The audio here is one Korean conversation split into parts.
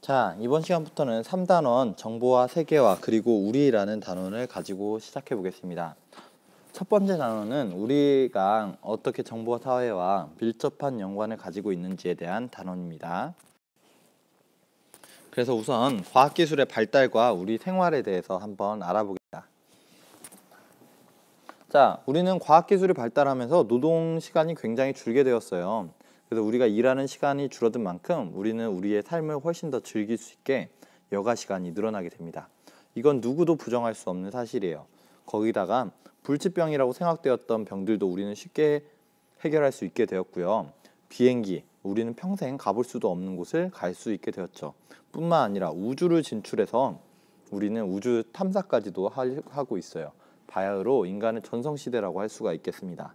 자, 이번 시간부터는 3단원 정보와 세계화 그리고 우리라는 단원을 가지고 시작해 보겠습니다. 첫 번째 단원은 우리가 어떻게 정보 사회와 밀접한 연관을 가지고 있는지에 대한 단원입니다. 그래서 우선 과학기술의 발달과 우리 생활에 대해서 한번 알아보겠습니다. 자, 우리는 과학기술이 발달하면서 노동시간이 굉장히 줄게 되었어요. 그래서 우리가 일하는 시간이 줄어든 만큼 우리는 우리의 삶을 훨씬 더 즐길 수 있게 여가 시간이 늘어나게 됩니다. 이건 누구도 부정할 수 없는 사실이에요. 거기다가 불치병이라고 생각되었던 병들도 우리는 쉽게 해결할 수 있게 되었고요. 비행기, 우리는 평생 가볼 수도 없는 곳을 갈 수 있게 되었죠. 뿐만 아니라 우주를 진출해서 우리는 우주 탐사까지도 하고 있어요. 바야흐로 인간의 전성시대라고 할 수가 있겠습니다.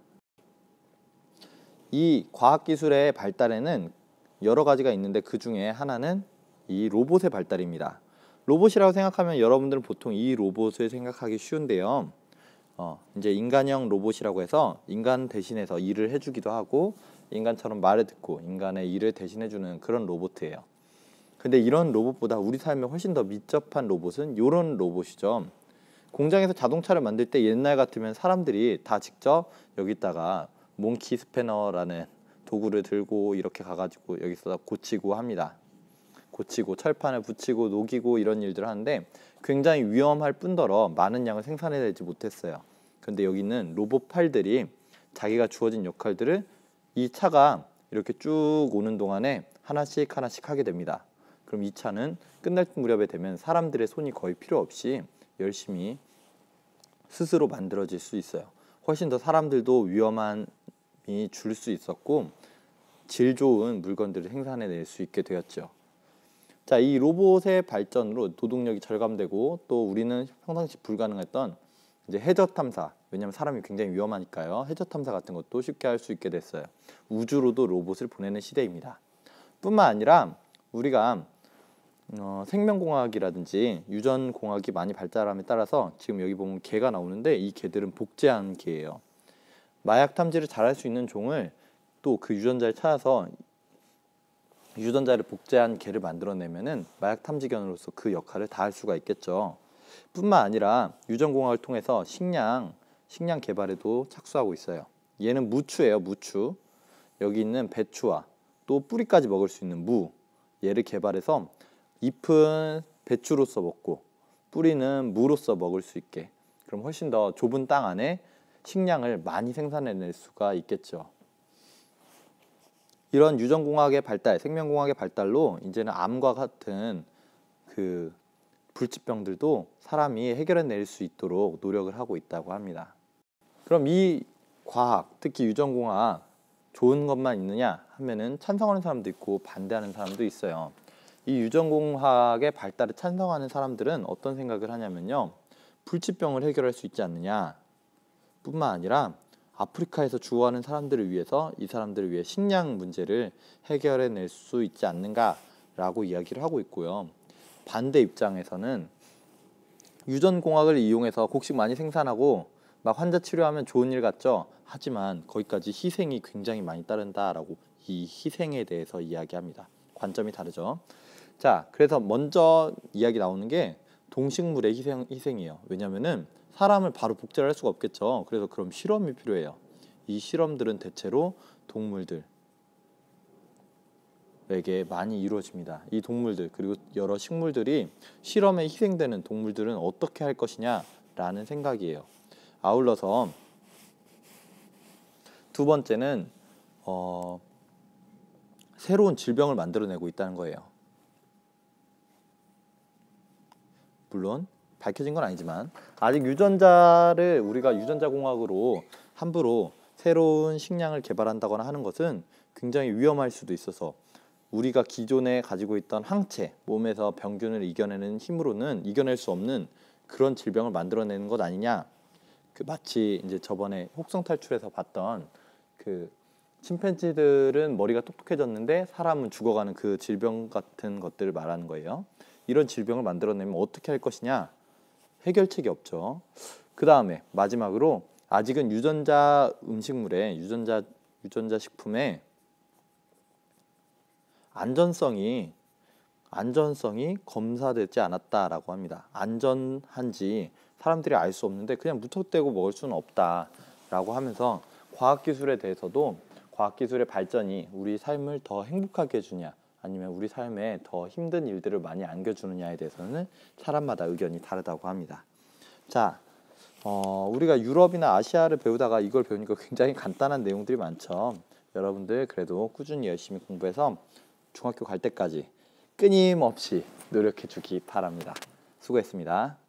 이 과학기술의 발달에는 여러 가지가 있는데 그 중에 하나는 이 로봇의 발달입니다. 로봇이라고 생각하면 여러분들은 보통 이 로봇을 생각하기 쉬운데요. 이제 인간형 로봇이라고 해서 인간 대신해서 일을 해주기도 하고 인간처럼 말을 듣고 인간의 일을 대신해주는 그런 로봇이에요. 근데 이런 로봇보다 우리 삶에 훨씬 더 밀접한 로봇은 이런 로봇이죠. 공장에서 자동차를 만들 때 옛날 같으면 사람들이 다 직접 여기다가 몽키 스패너라는 도구를 들고 이렇게 가가지고 여기서 고치고 합니다. 고치고 철판을 붙이고 녹이고 이런 일들을 하는데 굉장히 위험할 뿐더러 많은 양을 생산해내지 못했어요. 그런데 여기는 로봇 팔들이 자기가 주어진 역할들을 이 차가 이렇게 쭉 오는 동안에 하나씩 하나씩 하게 됩니다. 그럼 이 차는 끝날 무렵에 되면 사람들의 손이 거의 필요 없이 열심히 스스로 만들어질 수 있어요. 훨씬 더 사람들도 위험함이 줄 수 있었고 질 좋은 물건들을 생산해낼 수 있게 되었죠. 자, 이 로봇의 발전으로 노동력이 절감되고 또 우리는 평상시 불가능했던 이제 해저 탐사, 왜냐하면 사람이 굉장히 위험하니까요. 해저 탐사 같은 것도 쉽게 할 수 있게 됐어요. 우주로도 로봇을 보내는 시대입니다. 뿐만 아니라 우리가 생명공학이라든지 유전공학이 많이 발달함에 따라서 지금 여기 보면 개가 나오는데 이 개들은 복제한 개예요. 마약 탐지를 잘할 수 있는 종을 또 그 유전자를 찾아서 유전자를 복제한 개를 만들어내면은 마약 탐지견으로서 그 역할을 다 할 수가 있겠죠. 뿐만 아니라 유전공학을 통해서 식량 개발에도 착수하고 있어요. 얘는 무추예요, 무추. 여기 있는 배추와 또 뿌리까지 먹을 수 있는 무, 얘를 개발해서 잎은 배추로서 먹고 뿌리는 무로서 먹을 수 있게, 그럼 훨씬 더 좁은 땅 안에 식량을 많이 생산해낼 수가 있겠죠. 이런 유전공학의 발달, 생명공학의 발달로 이제는 암과 같은 그 불치병들도 사람이 해결해낼 수 있도록 노력을 하고 있다고 합니다. 그럼 이 과학, 특히 유전공학 좋은 것만 있느냐 하면은 찬성하는 사람도 있고 반대하는 사람도 있어요. 이 유전공학의 발달을 찬성하는 사람들은 어떤 생각을 하냐면요, 불치병을 해결할 수 있지 않느냐 뿐만 아니라 아프리카에서 주워하는 사람들을 위해서 이 사람들을 위해 식량 문제를 해결해낼 수 있지 않는가라고 이야기를 하고 있고요. 반대 입장에서는 유전공학을 이용해서 곡식 많이 생산하고 막 환자 치료하면 좋은 일 같죠. 하지만 거기까지 희생이 굉장히 많이 따른다라고 이 희생에 대해서 이야기합니다. 관점이 다르죠. 자, 그래서 먼저 이야기 나오는 게 동식물의 희생이에요. 왜냐면은 사람을 바로 복제를 할 수가 없겠죠. 그래서 그럼 실험이 필요해요. 이 실험들은 대체로 동물들에게 많이 이루어집니다. 이 동물들 그리고 여러 식물들이 실험에 희생되는 동물들은 어떻게 할 것이냐라는 생각이에요. 아울러서 두 번째는 새로운 질병을 만들어내고 있다는 거예요. 물론 밝혀진 건 아니지만 아직 유전자를 우리가 유전자공학으로 함부로 새로운 식량을 개발한다거나 하는 것은 굉장히 위험할 수도 있어서 우리가 기존에 가지고 있던 항체, 몸에서 병균을 이겨내는 힘으로는 이겨낼 수 없는 그런 질병을 만들어내는 것 아니냐. 그 마치 이제 저번에 혹성 탈출에서 봤던 그 침팬지들은 머리가 똑똑해졌는데 사람은 죽어가는 그 질병 같은 것들을 말하는 거예요. 이런 질병을 만들어내면 어떻게 할 것이냐? 해결책이 없죠. 그 다음에 마지막으로 아직은 유전자 음식물에 유전자 식품의 안전성이 안전성이 검사되지 않았다라고 합니다. 안전한지 사람들이 알 수 없는데 그냥 무턱대고 먹을 수는 없다라고 하면서 과학기술에 대해서도 과학기술의 발전이 우리 삶을 더 행복하게 해주냐 아니면 우리 삶에 더 힘든 일들을 많이 안겨주느냐에 대해서는 사람마다 의견이 다르다고 합니다. 자, 우리가 유럽이나 아시아를 배우다가 이걸 배우니까 굉장히 간단한 내용들이 많죠. 여러분들 그래도 꾸준히 열심히 공부해서 중학교 갈 때까지 끊임없이 노력해 주기 바랍니다. 수고했습니다.